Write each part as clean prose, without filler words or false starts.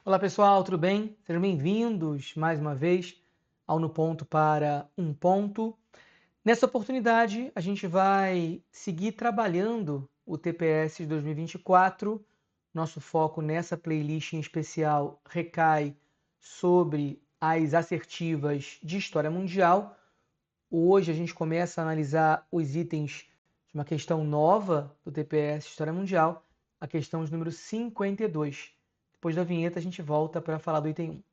Olá pessoal, tudo bem? Sejam bem-vindos mais uma vez ao No Ponto para um Ponto. Nessa oportunidade, a gente vai seguir trabalhando o TPS de 2024. Nosso foco nessa playlist em especial recai sobre as assertivas de história mundial. Hoje a gente começa a analisar os itens de uma questão nova do TPS História Mundial, a questão de número 52. Depois da vinheta a gente volta para falar do item 1.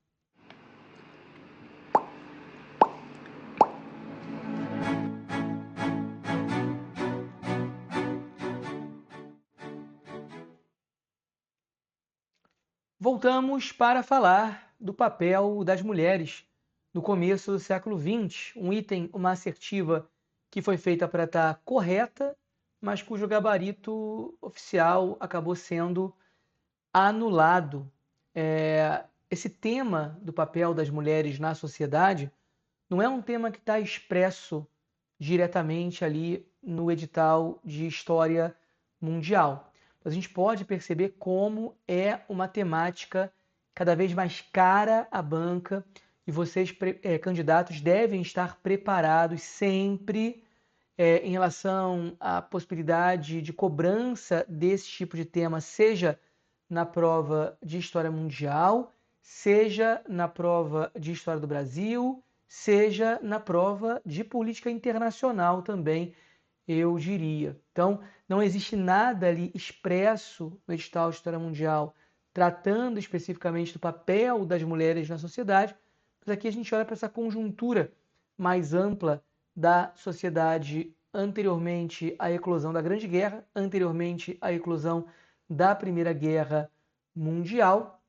Voltamos para falar do papel das mulheres no começo do século XX, um item, uma assertiva que foi feita para estar correta, mas cujo gabarito oficial acabou sendo anulado. Esse tema do papel das mulheres na sociedade não é um tema que está expresso diretamente ali no edital de história mundial. A gente pode perceber como é uma temática cada vez mais cara à banca e vocês, candidatos, devem estar preparados sempre em relação à possibilidade de cobrança desse tipo de tema, seja na prova de História Mundial, seja na prova de História do Brasil, seja na prova de Política Internacional também, eu diria. Então, não existe nada ali expresso no edital de História Mundial tratando especificamente do papel das mulheres na sociedade, mas aqui a gente olha para essa conjuntura mais ampla da sociedade anteriormente à eclosão da Grande Guerra, anteriormente à eclosão da Primeira Guerra Mundial.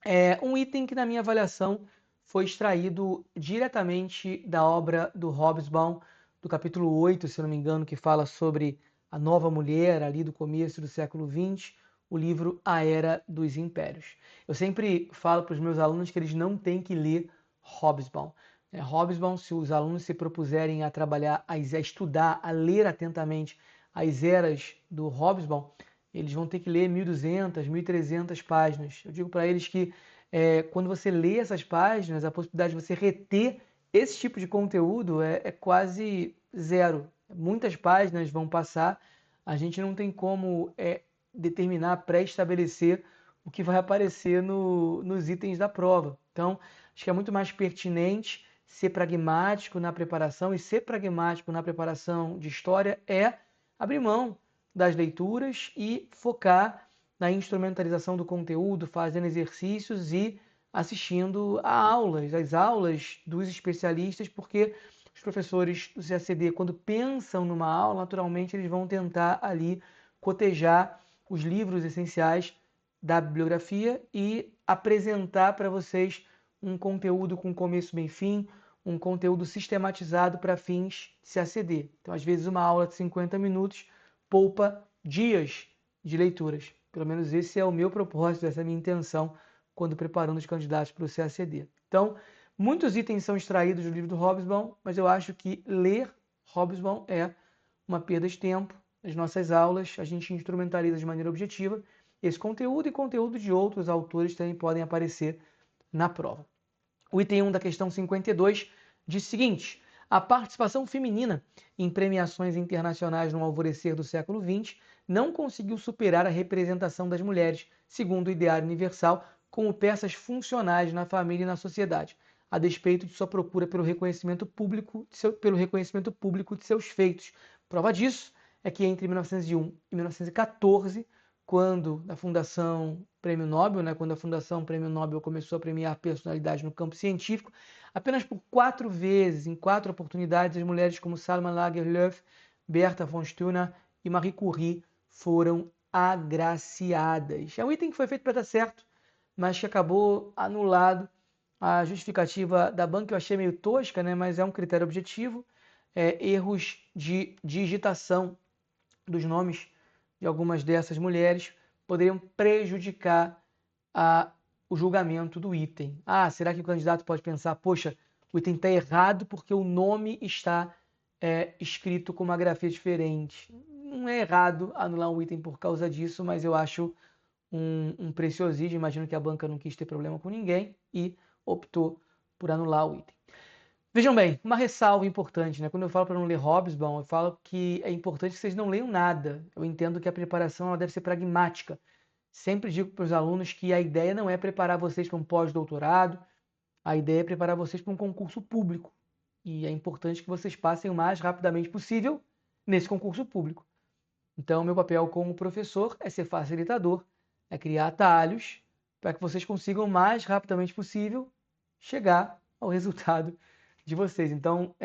É um item que, na minha avaliação, foi extraído diretamente da obra do Hobsbawm, do capítulo 8, se não me engano, que fala sobre a nova mulher ali do começo do século XX, o livro A Era dos Impérios. Eu sempre falo para os meus alunos que eles não têm que ler Hobsbawm. Hobsbawm, se os alunos se propuserem a trabalhar, a estudar, a ler atentamente as eras do Hobsbawm, eles vão ter que ler 1.200, 1.300 páginas. Eu digo para eles que quando você lê essas páginas, a possibilidade de você reter esse tipo de conteúdo é quase zero. Muitas páginas vão passar, a gente não tem como determinar, pré-estabelecer o que vai aparecer nos itens da prova. Então, acho que é muito mais pertinente ser pragmático na preparação, e ser pragmático na preparação de história é abrir mão das leituras e focar na instrumentalização do conteúdo, fazendo exercícios e assistindo a aulas, as aulas dos especialistas, porque os professores do CACD, quando pensam numa aula, naturalmente eles vão tentar ali cotejar os livros essenciais da bibliografia e apresentar para vocês um conteúdo com começo, meio e fim, um conteúdo sistematizado para fins de CACD. Então, às vezes, uma aula de 50 minutos poupa dias de leituras. Pelo menos esse é o meu propósito, essa é a minha intenção quando preparando os candidatos para o CACD. Então, muitos itens são extraídos do livro do Hobsbawm, mas eu acho que ler Hobsbawm é uma perda de tempo. Nas nossas aulas, a gente instrumentaliza de maneira objetiva esse conteúdo, e conteúdo de outros autores também podem aparecer na prova. O item 1 da questão 52 diz o seguinte: a participação feminina em premiações internacionais no alvorecer do século XX não conseguiu superar a representação das mulheres, segundo o ideário universal, como peças funcionais na família e na sociedade, a despeito de sua procura pelo reconhecimento público de seus feitos. Prova disso é que entre 1901 e 1914, quando a Fundação Prêmio Nobel, quando a Fundação Prêmio Nobel começou a premiar personalidades no campo científico, apenas por 4 vezes, em 4 oportunidades, as mulheres como Salma Lagerlöf, Bertha von Sturner e Marie Curie foram agraciadas. É um item que foi feito para dar certo, mas que acabou anulado. A justificativa da banca eu achei meio tosca, mas é um critério objetivo. Erros de digitação dos nomes de algumas dessas mulheres poderiam prejudicar o julgamento do item. Será que o candidato pode pensar, poxa, o item está errado porque o nome está escrito com uma grafia diferente? Não é errado anular um item por causa disso, mas eu acho um preciosismo. Imagino que a banca não quis ter problema com ninguém e optou por anular o item. Vejam bem, uma ressalva importante, né? Quando eu falo para não ler Hobsbawm, eu falo que é importante que vocês não leiam nada. Eu entendo que a preparação ela deve ser pragmática. Sempre digo para os alunos que a ideia não é preparar vocês para um pós-doutorado, a ideia é preparar vocês para um concurso público. E é importante que vocês passem o mais rapidamente possível nesse concurso público. Então, meu papel como professor é ser facilitador, é criar atalhos para que vocês consigam o mais rapidamente possível chegar ao resultado de vocês. Então,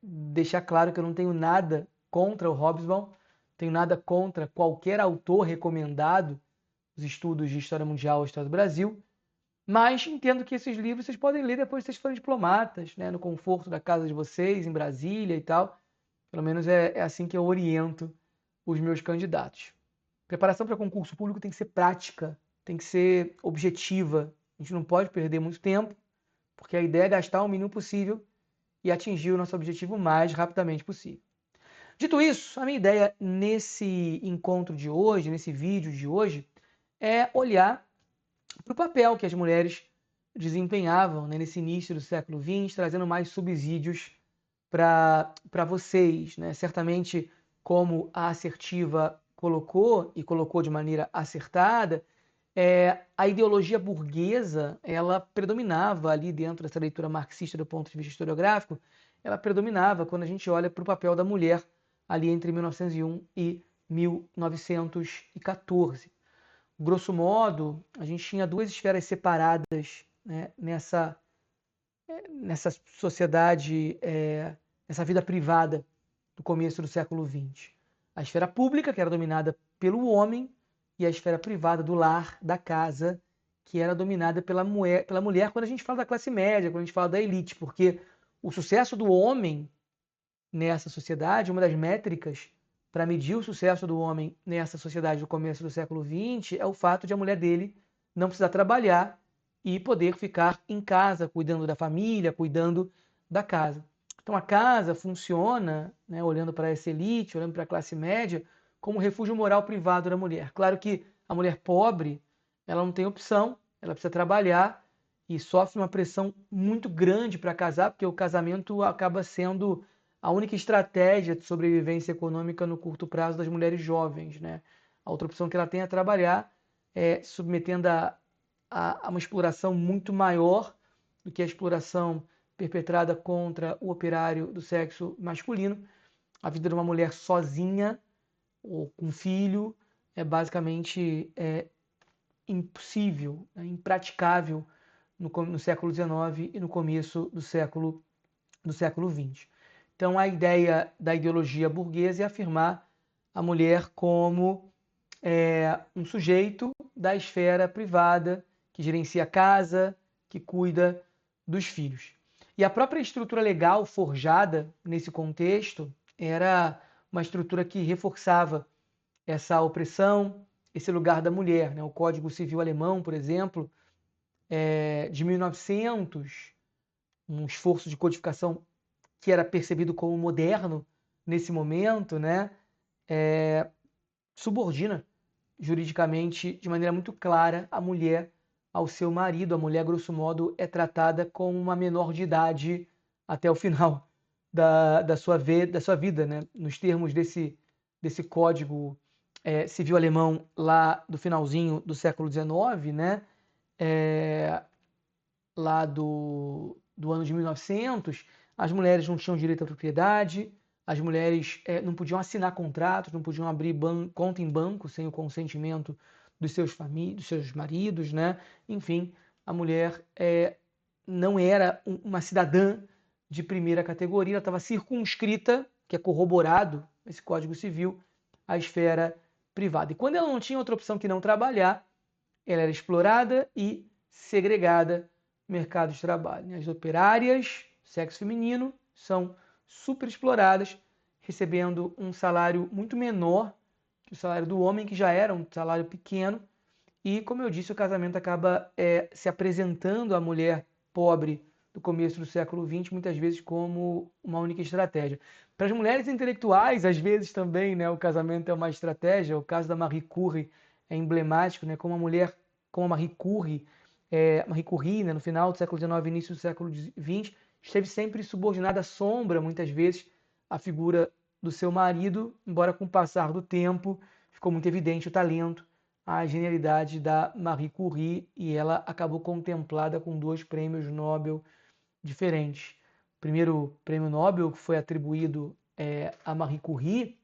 deixar claro que eu não tenho nada contra o Hobsbawm, tenho nada contra qualquer autor recomendado os estudos de História Mundial ou História do Brasil, mas entendo que esses livros vocês podem ler depois que vocês forem diplomatas, né, no conforto da casa de vocês, em Brasília e tal. Pelo menos é assim que eu oriento os meus candidatos. Preparação para concurso público tem que ser prática, tem que ser objetiva. A gente não pode perder muito tempo, porque a ideia é gastar o mínimo possível e atingir o nosso objetivo o mais rapidamente possível. Dito isso, a minha ideia nesse encontro de hoje, nesse vídeo de hoje, é olhar para o papel que as mulheres desempenhavam, né, nesse início do século XX, trazendo mais subsídios para vocês. Né? Certamente, como a assertiva colocou, e colocou de maneira acertada, a ideologia burguesa ela predominava ali dentro dessa leitura marxista do ponto de vista historiográfico, ela predominava quando a gente olha para o papel da mulher ali entre 1901 e 1914. Grosso modo, a gente tinha duas esferas separadas, né, nessa sociedade, nessa vida privada do começo do século XX. A esfera pública, que era dominada pelo homem, e a esfera privada do lar, da casa, que era dominada pela mulher quando a gente fala da classe média, quando a gente fala da elite, porque o sucesso do homem nessa sociedade, uma das métricas para medir o sucesso do homem nessa sociedade do começo do século XX é o fato de a mulher dele não precisar trabalhar e poder ficar em casa, cuidando da família, cuidando da casa. Então a casa funciona, né, olhando para essa elite, olhando para a classe média, como refúgio moral privado da mulher. Claro que a mulher pobre, ela não tem opção, ela precisa trabalhar e sofre uma pressão muito grande para casar, porque o casamento acaba sendo a única estratégia de sobrevivência econômica no curto prazo das mulheres jovens. Né? A outra opção que ela tem é trabalhar, submetendo a uma exploração muito maior do que a exploração perpetrada contra o operário do sexo masculino. A vida de uma mulher sozinha ou com filho é basicamente impossível, impraticável no século XIX e no começo do século XX. Então, a ideia da ideologia burguesa é afirmar a mulher como um sujeito da esfera privada que gerencia a casa, que cuida dos filhos. E a própria estrutura legal forjada nesse contexto era uma estrutura que reforçava essa opressão, esse lugar da mulher. Né? O Código Civil Alemão, por exemplo, de 1900, um esforço de codificação que era percebido como moderno nesse momento, né, subordina juridicamente de maneira muito clara a mulher ao seu marido. A mulher, grosso modo, é tratada como uma menor de idade até o final da sua vida, né? Nos termos desse código civil alemão lá do finalzinho do século XIX, né? Lá do ano de 1900, as mulheres não tinham direito à propriedade, as mulheres não podiam assinar contratos, não podiam abrir conta em banco sem o consentimento dos seus maridos, né? Enfim, a mulher não era uma cidadã de primeira categoria, ela estava circunscrita, que é corroborado nesse Código Civil, à esfera privada. E quando ela não tinha outra opção que não trabalhar, ela era explorada e segregada no mercado de trabalho. As operárias, sexo feminino, são super exploradas, recebendo um salário muito menor que o salário do homem, que já era um salário pequeno. E, como eu disse, o casamento acaba se apresentando à mulher pobre do começo do século XX, muitas vezes como uma única estratégia. Para as mulheres intelectuais, às vezes também, né, o casamento é uma estratégia. O caso da Marie Curie é emblemático, né? Como a mulher, como a Marie Curie, né, no final do século XIX, início do século XX, esteve sempre subordinada à sombra, muitas vezes, à figura do seu marido, embora com o passar do tempo ficou muito evidente o talento, a genialidade da Marie Curie, e ela acabou contemplada com 2 prêmios Nobel diferentes. O primeiro prêmio Nobel que foi atribuído a Marie Curie,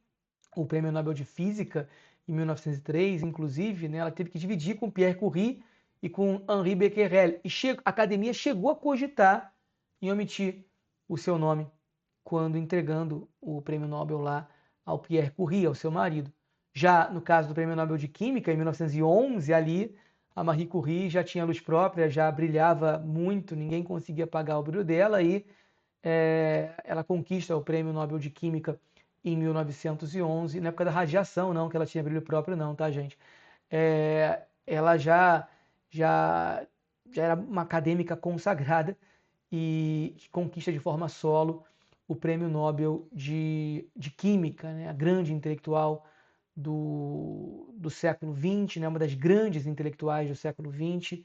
o prêmio Nobel de Física, em 1903, inclusive, né, ela teve que dividir com Pierre Curie e com Henri Becquerel. E a academia chegou a cogitar em omitir o seu nome quando entregando o prêmio Nobel lá ao Pierre Curie, ao seu marido. Já no caso do prêmio Nobel de Química, em 1911, ali, a Marie Curie já tinha luz própria, já brilhava muito, ninguém conseguia apagar o brilho dela, e ela conquista o prêmio Nobel de Química em 1911, na época da radiação, não que ela tinha brilho próprio, não, tá, gente? Ela já era uma acadêmica consagrada e conquista de forma solo o prêmio Nobel de Química, né? A grande intelectual do século XX, né? Uma das grandes intelectuais do século XX,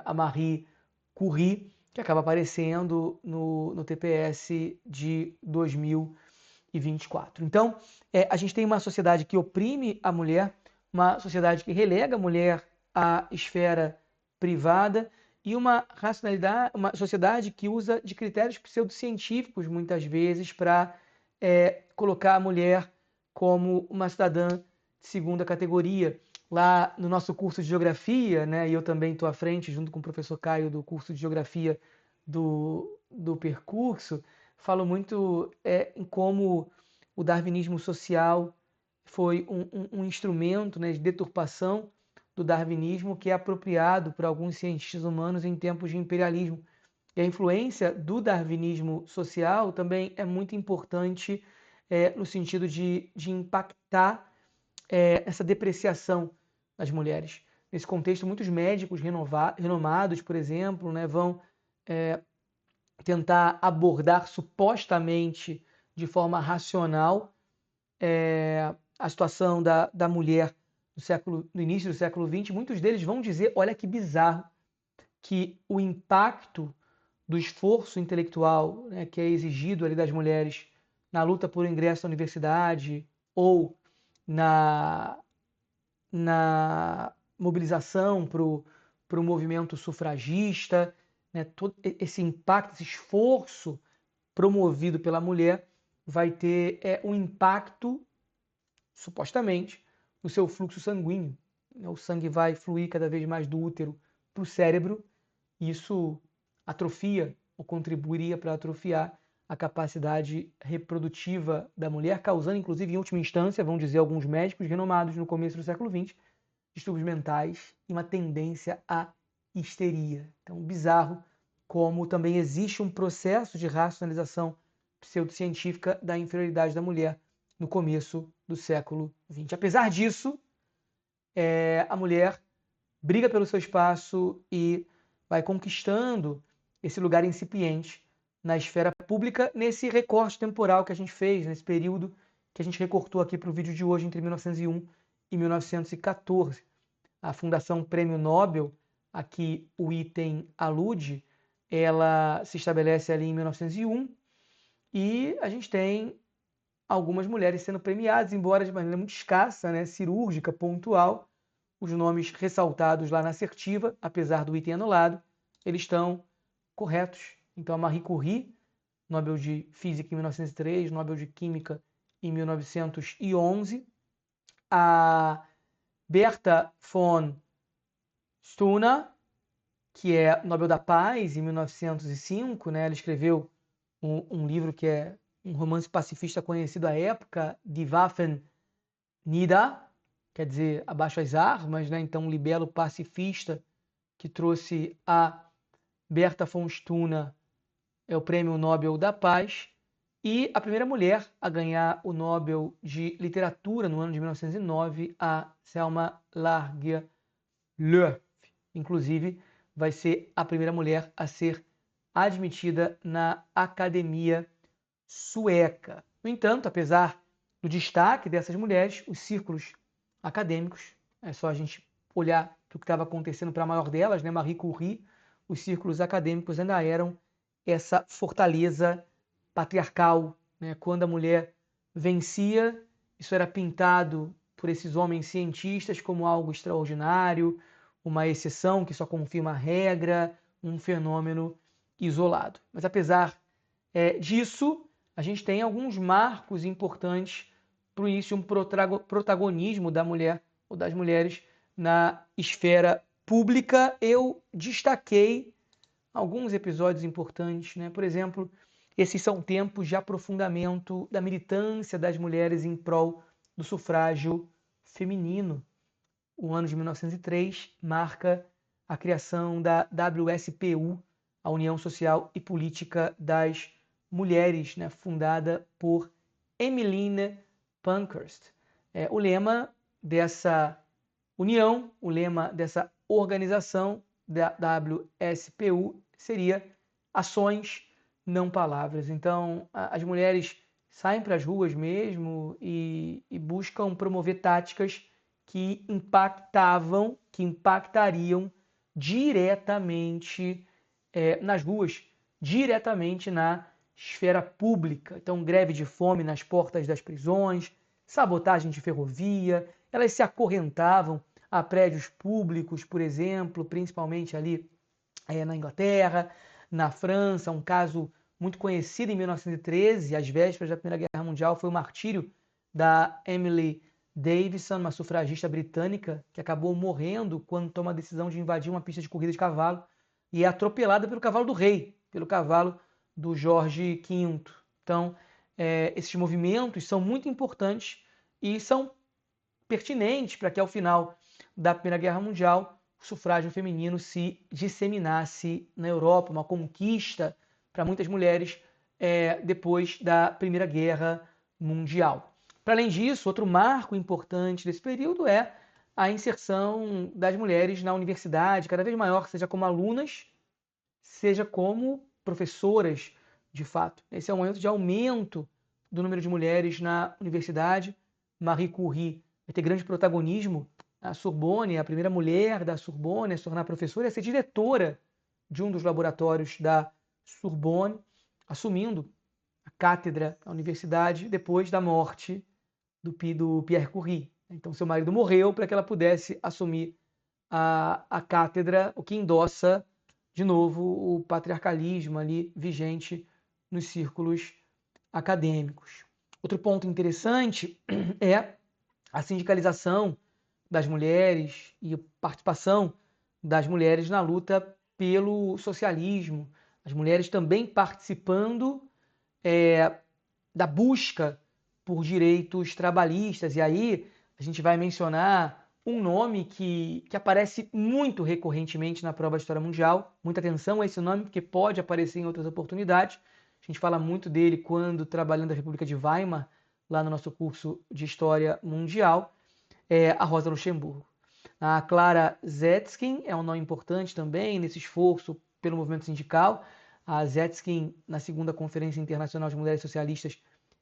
a Marie Curie, que acaba aparecendo no TPS de 2024. Então, a gente tem uma sociedade que oprime a mulher, uma sociedade que relega a mulher à esfera privada e uma racionalidade, uma sociedade que usa de critérios pseudocientíficos muitas vezes para colocar a mulher como uma cidadã de segunda categoria. Lá no nosso curso de geografia, né, e eu também estou à frente, junto com o professor Caio, do curso de geografia do percurso, falo muito em como o darwinismo social foi um instrumento, né, de deturpação do darwinismo que é apropriado por alguns cientistas humanos em tempos de imperialismo. E a influência do darwinismo social também é muito importante no sentido de impactar essa depreciação das mulheres. Nesse contexto, muitos médicos renomados, por exemplo, né, vão tentar abordar supostamente de forma racional a situação da mulher no início do século XX. Muitos deles vão dizer, olha que bizarro, que o impacto do esforço intelectual, né, que é exigido ali das mulheres na luta por ingresso à universidade ou na mobilização para o movimento sufragista, né, todo esse impacto, esse esforço promovido pela mulher vai ter um impacto, supostamente, no seu fluxo sanguíneo. O sangue vai fluir cada vez mais do útero para o cérebro, e isso atrofia ou contribuiria para atrofiar a capacidade reprodutiva da mulher, causando, inclusive, em última instância, vão dizer alguns médicos renomados no começo do século XX, distúrbios mentais e uma tendência à histeria. Então, bizarro como também existe um processo de racionalização pseudocientífica da inferioridade da mulher no começo do século XX. Apesar disso, a mulher briga pelo seu espaço e vai conquistando esse lugar incipiente na esfera pública, nesse recorte temporal que a gente fez, nesse período que a gente recortou aqui para o vídeo de hoje, entre 1901 e 1914. A Fundação Prêmio Nobel, a que o item alude, ela se estabelece ali em 1901 e a gente tem algumas mulheres sendo premiadas, embora de maneira muito escassa, né, cirúrgica, pontual. Os nomes ressaltados lá na assertiva, apesar do item anulado, eles estão corretos. Então, a Marie Curie, Nobel de Física em 1903, Nobel de Química em 1911. A Bertha von Sturner, que é Nobel da Paz em 1905, né? Ela escreveu um livro que é um romance pacifista conhecido à época, Die Waffen nieder, quer dizer, abaixo as armas, né? Então, um libelo pacifista que trouxe a Bertha von Sturner o Prêmio Nobel da Paz, e a primeira mulher a ganhar o Nobel de Literatura no ano de 1909, a Selma Lagerlöf. Inclusive, vai ser a primeira mulher a ser admitida na Academia Sueca. No entanto, apesar do destaque dessas mulheres, os círculos acadêmicos. É só a gente olhar para o que estava acontecendo para a maior delas, né, Marie Curie. Os círculos acadêmicos ainda eram essa fortaleza patriarcal, né? Quando a mulher vencia, isso era pintado por esses homens cientistas como algo extraordinário, uma exceção que só confirma a regra, um fenômeno isolado. Mas apesar disso, a gente tem alguns marcos importantes para o início de um protagonismo da mulher ou das mulheres na esfera pública. Eu destaquei alguns episódios importantes, né? Por exemplo, esses são tempos de aprofundamento da militância das mulheres em prol do sufrágio feminino. O ano de 1903 marca a criação da WSPU, a União Social e Política das Mulheres, né? Fundada por Emmeline Pankhurst. O lema dessa união, o lema dessa organização da WSPU seria ações, não palavras. Então, as mulheres saem para as ruas mesmo e buscam promover táticas que impactariam diretamente nas ruas, diretamente na esfera pública. Então, greve de fome nas portas das prisões, sabotagem de ferrovia, elas se acorrentavam a prédios públicos, por exemplo, principalmente ali na Inglaterra, na França. Um caso muito conhecido em 1913, às vésperas da Primeira Guerra Mundial, foi o martírio da Emily Davison, uma sufragista britânica que acabou morrendo quando toma a decisão de invadir uma pista de corrida de cavalo e é atropelada pelo cavalo do rei, pelo cavalo do Jorge V. Então, esses movimentos são muito importantes e são pertinentes para que, ao final da Primeira Guerra Mundial, o sufrágio feminino se disseminasse na Europa, uma conquista para muitas mulheres depois da Primeira Guerra Mundial. Para além disso, outro marco importante desse período é a inserção das mulheres na universidade, cada vez maior, seja como alunas, seja como professoras, de fato. Esse é um momento de aumento do número de mulheres na universidade. Marie Curie vai ter grande protagonismo. A Sorbonne, a primeira mulher da Sorbonne a se tornar professora, a ser diretora de um dos laboratórios da Sorbonne, assumindo a cátedra da universidade depois da morte do Pierre Curie. Então, seu marido morreu para que ela pudesse assumir a cátedra, o que endossa, de novo, o patriarcalismo ali vigente nos círculos acadêmicos. Outro ponto interessante é a sindicalização das mulheres e a participação das mulheres na luta pelo socialismo. As mulheres também participando da busca por direitos trabalhistas. E aí a gente vai mencionar um nome que aparece muito recorrentemente na prova de História Mundial. Muita atenção a esse nome, porque pode aparecer em outras oportunidades. A gente fala muito dele quando trabalhando na República de Weimar, lá no nosso curso de História Mundial, a Rosa Luxemburgo. A Clara Zetkin é um nome importante também nesse esforço pelo movimento sindical. A Zetkin, na segunda Conferência Internacional de Mulheres Socialistas,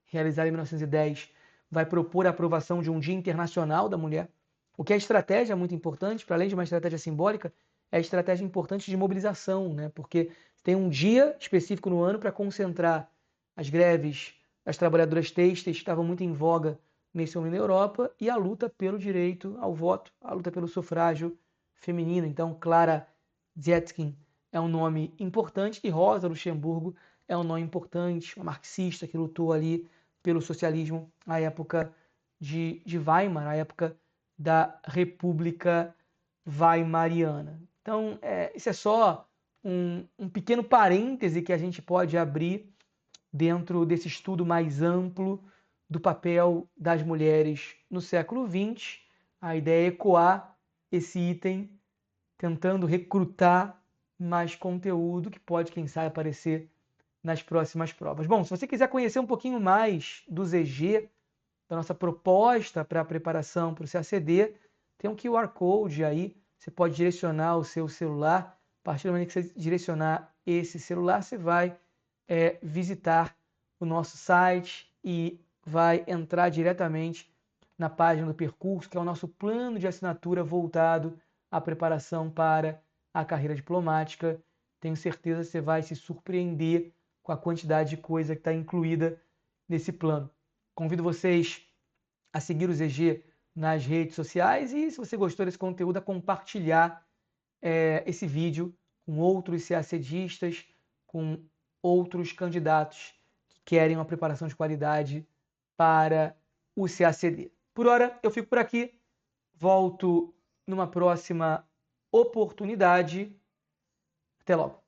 realizada em 1910, vai propor a aprovação de um Dia Internacional da Mulher, o que é estratégia muito importante, para além de uma estratégia simbólica, é estratégia importante de mobilização, né? Porque tem um dia específico no ano para concentrar as greves das trabalhadoras têxteis, que estavam muito em voga nesse momento na Europa, e a luta pelo direito ao voto, a luta pelo sufrágio feminino. Então, Clara Zetkin é um nome importante e Rosa Luxemburgo é um nome importante, uma marxista que lutou ali pelo socialismo na época de Weimar, na época da República Weimariana. Então, isso é só um pequeno parêntese que a gente pode abrir dentro desse estudo mais amplo do papel das mulheres no século XX. A ideia é ecoar esse item, tentando recrutar mais conteúdo que pode, quem sabe, aparecer nas próximas provas. Bom, se você quiser conhecer um pouquinho mais do ZG, da nossa proposta para a preparação para o CACD, tem um QR Code aí, você pode direcionar o seu celular. A partir do momento que você direcionar esse celular, você vai visitar o nosso site e vai entrar diretamente na página do percurso, que é o nosso plano de assinatura voltado à preparação para a carreira diplomática. Tenho certeza que você vai se surpreender com a quantidade de coisa que está incluída nesse plano. Convido vocês a seguir o ZG nas redes sociais e, se você gostou desse conteúdo, a compartilhar esse vídeo com outros CACDistas, com outros candidatos que querem uma preparação de qualidade para o CACD. Por hora, eu fico por aqui. Volto numa próxima oportunidade. Até logo.